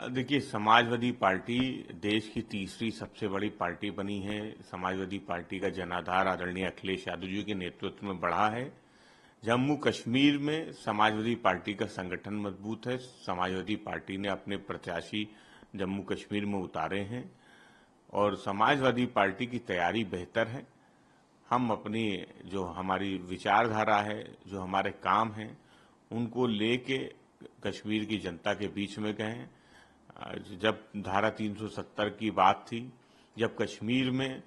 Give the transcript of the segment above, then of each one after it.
देखिए, समाजवादी पार्टी देश की तीसरी सबसे बड़ी पार्टी बनी है। समाजवादी पार्टी का जनाधार आदरणीय अखिलेश यादव जी के नेतृत्व में बढ़ा है। जम्मू कश्मीर में समाजवादी पार्टी का संगठन मजबूत है। समाजवादी पार्टी ने अपने प्रत्याशी जम्मू कश्मीर में उतारे हैं और समाजवादी पार्टी की तैयारी बेहतर है। हम अपनी जो हमारी विचारधारा है, जो हमारे काम हैं, उनको लेके कश्मीर की जनता के बीच में गए। जब धारा 370 की बात थी, जब कश्मीर में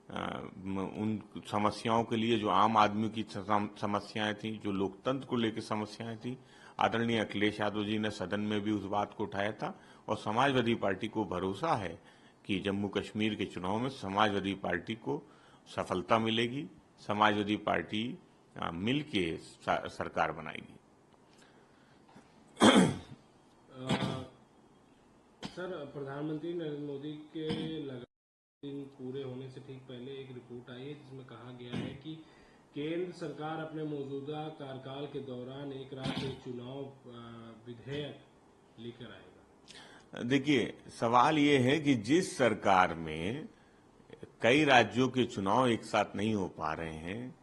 उन समस्याओं के लिए जो आम आदमी की समस्याएं थी, जो लोकतंत्र को लेकर समस्याएं थी, आदरणीय अखिलेश यादव जी ने सदन में भी उस बात को उठाया था। और समाजवादी पार्टी को भरोसा है कि जम्मू कश्मीर के चुनाव में समाजवादी पार्टी को सफलता मिलेगी। समाजवादी पार्टी मिल के सरकार बनाएगी। सर, प्रधानमंत्री नरेंद्र मोदी के दिन पूरे होने से ठीक पहले एक रिपोर्ट आई है जिसमें कहा गया है कि केंद्र सरकार अपने मौजूदा कार्यकाल के दौरान एक राज्य चुनाव विधेयक लेकर आएगा। देखिए, सवाल ये है कि जिस सरकार में कई राज्यों के चुनाव एक साथ नहीं हो पा रहे हैं,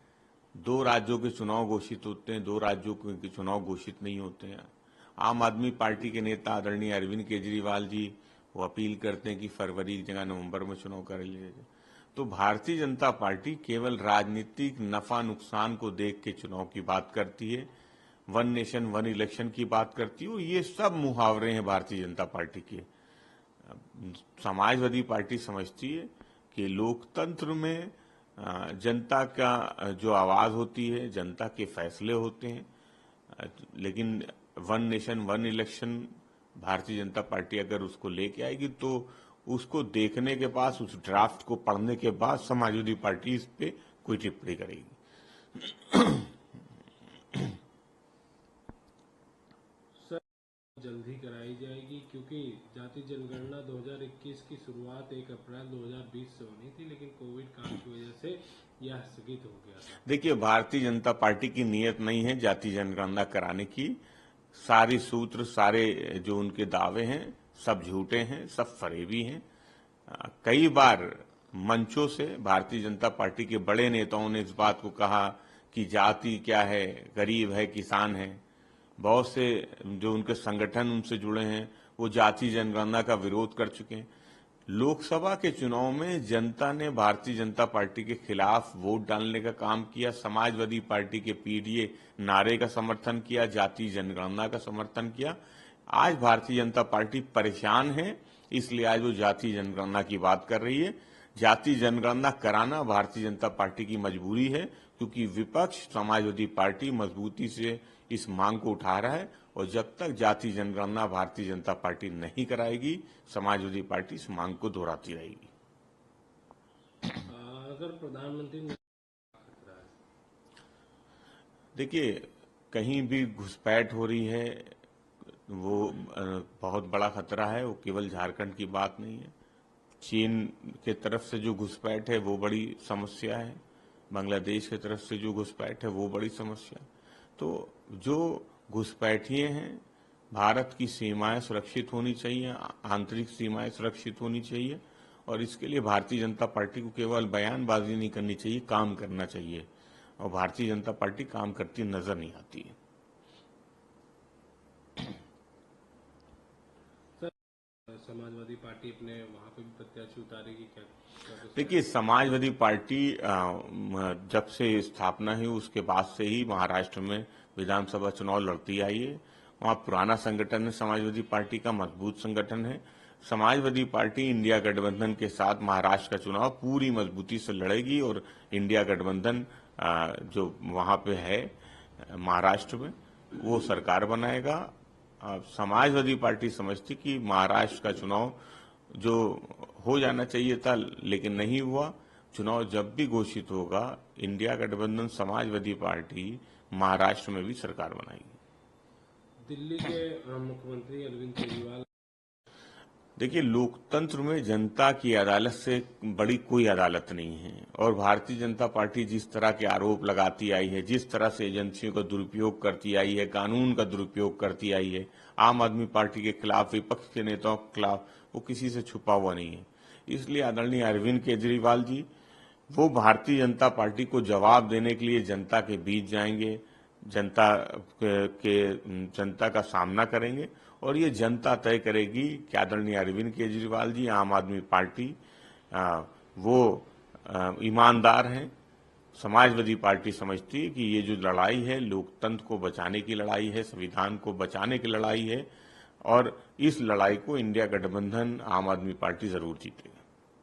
2 राज्यों के चुनाव घोषित होते हैं, 2 राज्यों के चुनाव घोषित नहीं होते हैं। आम आदमी पार्टी के नेता आदरणीय अरविंद केजरीवाल जी वो अपील करते हैं कि फरवरी की जगह नवंबर में चुनाव कर लिए जाए। तो भारतीय जनता पार्टी केवल राजनीतिक नफा नुकसान को देख के चुनाव की बात करती है, वन नेशन वन इलेक्शन की बात करती है। ये सब मुहावरे हैं भारतीय जनता पार्टी के। समाजवादी पार्टी समझती है कि लोकतंत्र में जनता का जो आवाज होती है, जनता के फैसले होते हैं। लेकिन one nation one election Bharatiya Janata party अगर उसको लेके आएगी तो उसको देखने के बाद, उस ड्राफ्ट को पढ़ने के बाद समाजवादी पार्टी इस पे कोई टिप्पणी करेगी। सर, जल्दी कराई जाएगी क्योंकि जाति जनगणना 2021 की शुरुआत 1 अप्रैल 2020 से होनी थी, लेकिन कोविड काल की वजह से यह स्थगित हो गया था। देखिए, भारतीय जनता पार्टी की नीयत नहीं है जाति जनगणना कराने की। सारे सूत्र, सारे जो उनके दावे हैं, सब झूठे हैं, सब फरेबी हैं। कई बार मंचों से भारतीय जनता पार्टी के बड़े नेताओं ने इस बात को कहा कि जाति क्या है, गरीब है, किसान है। बहुत से जो उनके संगठन उनसे जुड़े हैं वो जाति जनगणना का विरोध कर चुके हैं। लोकसभा के चुनाव में जनता ने भारतीय जनता पार्टी के खिलाफ वोट डालने का काम किया, समाजवादी पार्टी के पीडीए नारे का समर्थन किया, जाति जनगणना का समर्थन किया। आज भारतीय जनता पार्टी परेशान है, इसलिए आज वो जाति जनगणना की बात कर रही है। जाति जनगणना कराना भारतीय जनता पार्टी की मजबूरी है, क्योंकि विपक्ष समाजवादी पार्टी मजबूती से इस मांग को उठा रहा है। और जब तक जाति जनगणना भारतीय जनता पार्टी नहीं कराएगी, समाजवादी पार्टी इस मांग को दोहराती रहेगी। अगर प्रधानमंत्री देखिए, कहीं भी घुसपैठ हो रही है, वो बहुत बड़ा खतरा है। वो केवल झारखंड की बात नहीं है। चीन के तरफ से जो घुसपैठ है वो बड़ी समस्या है। बांग्लादेश की तरफ से जो घुसपैठ है वो बड़ी समस्या है। तो जो घुसपैठिए हैं, भारत की सीमाएं सुरक्षित होनी चाहिए, आंतरिक सीमाएं सुरक्षित होनी चाहिए। और इसके लिए भारतीय जनता पार्टी को केवल बयानबाजी नहीं करनी चाहिए, काम करना चाहिए। और भारतीय जनता पार्टी काम करती नजर नहीं आती है। समाजवादी पार्टी अपने वहां पे भी प्रत्याशी उतारेगी क्या? देखिए, समाजवादी पार्टी जब से स्थापना हुई उसके बाद से ही महाराष्ट्र में विधानसभा चुनाव लड़ती आई है। वहाँ पुराना संगठन है, समाजवादी पार्टी का मजबूत संगठन है। समाजवादी पार्टी इंडिया गठबंधन के साथ महाराष्ट्र का चुनाव पूरी मजबूती से लड़ेगी और इंडिया गठबंधन जो वहाँ पे है महाराष्ट्र में, वो सरकार बनाएगा। समाजवादी पार्टी समझती कि महाराष्ट्र का चुनाव जो हो जाना चाहिए था लेकिन नहीं हुआ, चुनाव जब भी घोषित होगा, इंडिया गठबंधन समाजवादी पार्टी महाराष्ट्र में भी सरकार बनाएगी। दिल्ली के मुख्यमंत्री अरविंद केजरीवाल देखिए, लोकतंत्र में जनता की अदालत से बड़ी कोई अदालत नहीं है और भारतीय जनता पार्टी जिस तरह के आरोप लगाती आई है, जिस तरह से एजेंसियों का दुरुपयोग करती आई है, कानून का दुरुपयोग करती आई है, आम आदमी पार्टी के खिलाफ, विपक्ष के नेताओं के खिलाफ, वो किसी से छुपा हुआ नहीं है। इसलिए आदरणीय अरविंद केजरीवाल जी वो भारतीय जनता पार्टी को जवाब देने के लिए जनता के बीच जाएंगे, जनता का सामना करेंगे और ये जनता तय करेगी कि आदरणीय अरविंद केजरीवाल जी, आम आदमी पार्टी वो ईमानदार हैं। समाजवादी पार्टी समझती है कि ये जो लड़ाई है लोकतंत्र को बचाने की लड़ाई है, संविधान को बचाने की लड़ाई है और इस लड़ाई को इंडिया गठबंधन आम आदमी पार्टी जरूर जीतेगी।